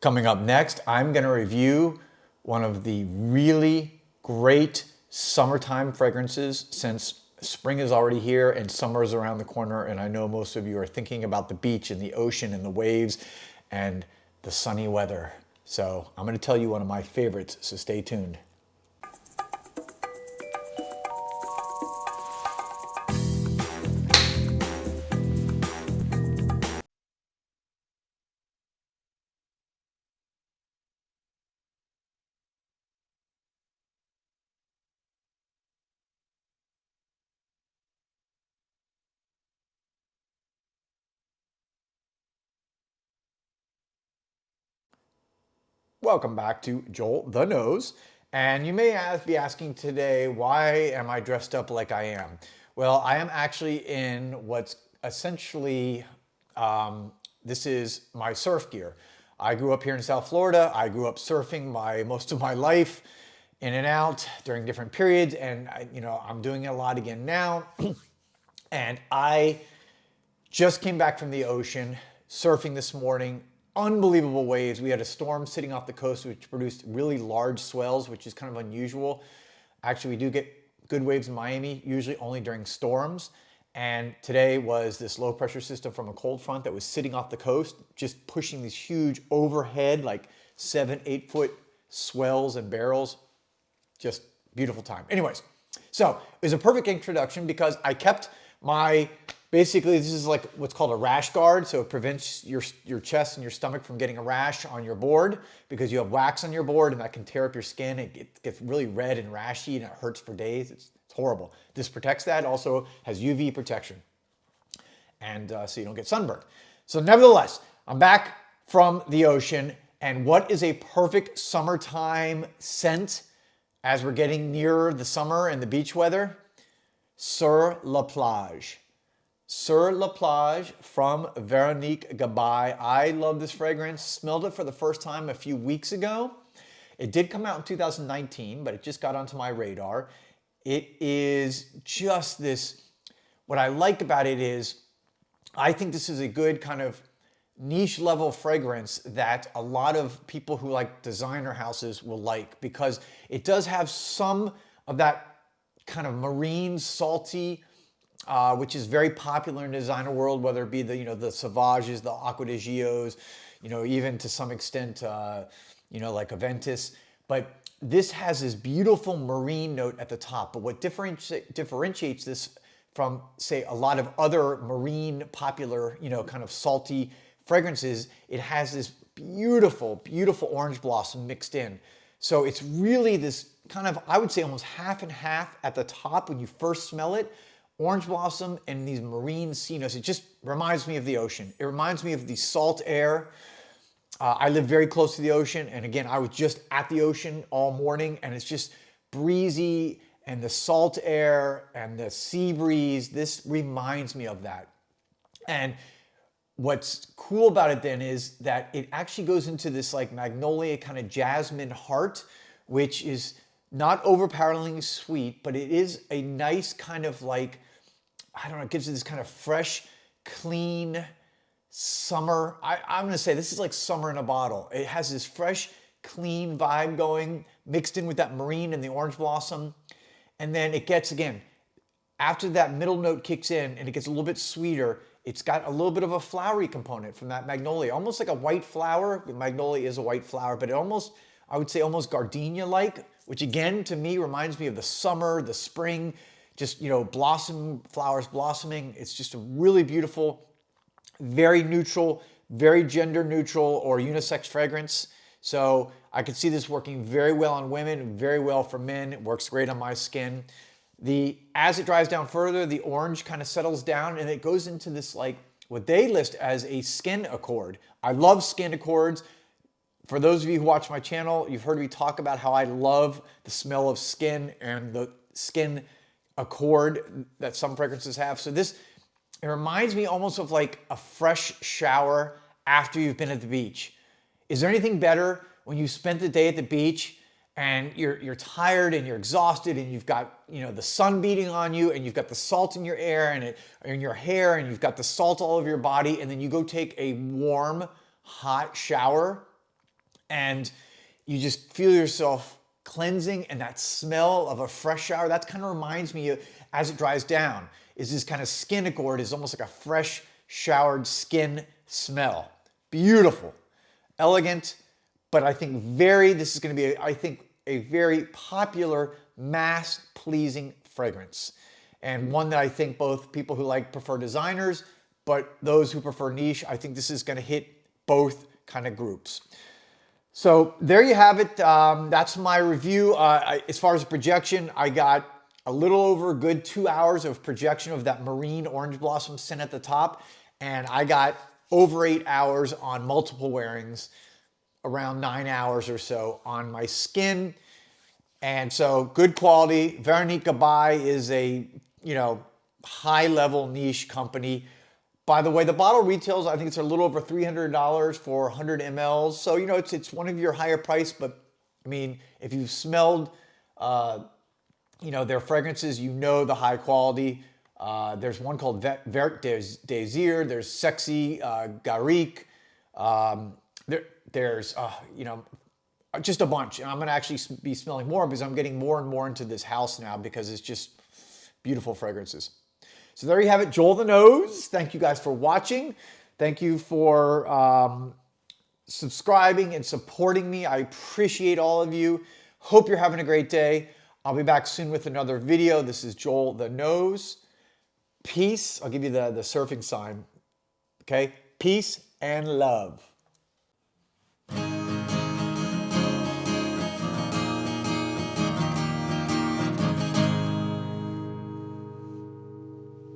Coming up next, I'm going to review one of the really great summertime fragrances since spring is already here and summer is around the corner, and I know most of you are thinking about the beach and the ocean and the waves and the sunny weather. So I'm going to tell you one of my favorites, so stay tuned. Welcome back to Joel the Nose. And you may be asking today, why am I dressed up like I am? Well, I am actually in what's essentially, this is my surf gear. I grew up here in South Florida. I grew up surfing most of my life, in and out during different periods. And I'm doing it a lot again now. And I just came back from the ocean, surfing this morning. Unbelievable waves. We had a storm sitting off the coast which produced really large swells, which is kind of unusual. Actually, we do get good waves in Miami, usually only during storms. And today was this low pressure system from a cold front that was sitting off the coast, just pushing these huge overhead, like 7-8 foot swells and barrels. Just beautiful time. Anyways, so it was a perfect introduction because I kept basically, this is like what's called a rash guard. So it prevents your chest and your stomach from getting a rash on your board because you have wax on your board and that can tear up your skin. It gets really red and rashy and it hurts for days. It's horrible. This protects that. Also has UV protection. And so you don't get sunburned. So nevertheless, I'm back from the ocean. And what is a perfect summertime scent as we're getting nearer the summer and the beach weather? Sur La Plage. Sur La Plage from Veronique Gabai. I love this fragrance. Smelled it for the first time a few weeks ago. It did come out in 2019, but it just got onto my radar. It is just this, what I like about it is, I think this is a good kind of niche level fragrance that a lot of people who like designer houses will like, because it does have some of that kind of marine, salty, which is very popular in the designer world, whether it be the Sauvages, the Acqua di Gios, even to some extent, like Aventus. But this has this beautiful marine note at the top. But what differentiates this from, say, a lot of other marine popular, kind of salty fragrances, it has this beautiful, beautiful orange blossom mixed in. So it's really this kind of, I would say almost half and half at the top when you first smell it. Orange blossom and these marine sea notes. It just reminds me of the ocean. It reminds me of the salt air. I live very close to the ocean. And again, I was just at the ocean all morning and it's just breezy and the salt air and the sea breeze. This reminds me of that. And what's cool about it then is that it actually goes into this like magnolia kind of jasmine heart, which is not overpoweringly sweet, but it is a nice kind of like, I don't know, it gives it this kind of fresh, clean summer. I'm gonna say this is like summer in a bottle. It has this fresh, clean vibe going, mixed in with that marine and the orange blossom. And then it gets, again, after that middle note kicks in and it gets a little bit sweeter, it's got a little bit of a flowery component from that magnolia, almost like a white flower. Magnolia is a white flower, but it almost, I would say almost gardenia-like, which again, to me, reminds me of the summer, the spring, just, flowers blossoming. It's just a really beautiful, very neutral, very gender neutral or unisex fragrance. So I could see this working very well on women, very well for men. It works great on my skin. As it dries down further, the orange kind of settles down and it goes into this like what they list as a skin accord. I love skin accords. For those of you who watch my channel, you've heard me talk about how I love the smell of skin and the skin accord that some fragrances have. So it reminds me almost of like a fresh shower after you've been at the beach. Is there anything better when you spent the day at the beach and you're tired and you're exhausted and you've got the sun beating on you and you've got the salt in your air and in your hair and you've got the salt all over your body, and then you go take a warm, hot shower? and you just feel yourself cleansing, and that smell of a fresh shower, that kind of reminds me of, as it dries down, is this kind of skin accord, is almost like a fresh showered skin smell. Beautiful, elegant, but I think this is going to be, I think, a very popular, mass-pleasing fragrance. And one that I think both people who prefer designers, but those who prefer niche, I think this is going to hit both kind of groups. So there you have it. That's my review. As far as projection, I got a little over a good 2 hours of projection of that marine orange blossom scent at the top. And I got over 8 hours on multiple wearings, around 9 hours or so on my skin. And so good quality. Veronique Gabai is a, high level niche company. By the way, the bottle retails, I think it's a little over $300 for 100 mLs. So, it's one of your higher price, but I mean, if you've smelled, their fragrances, the high quality. There's one called Vert Désir, there's Sexy Garrick, there's, just a bunch. And I'm gonna actually be smelling more because I'm getting more and more into this house now because it's just beautiful fragrances. So there you have it, Joel the Nose. Thank you guys for watching. Thank you for subscribing and supporting me. I appreciate all of you. Hope you're having a great day. I'll be back soon with another video. This is Joel the Nose. Peace. I'll give you the surfing sign. Okay? Peace and love.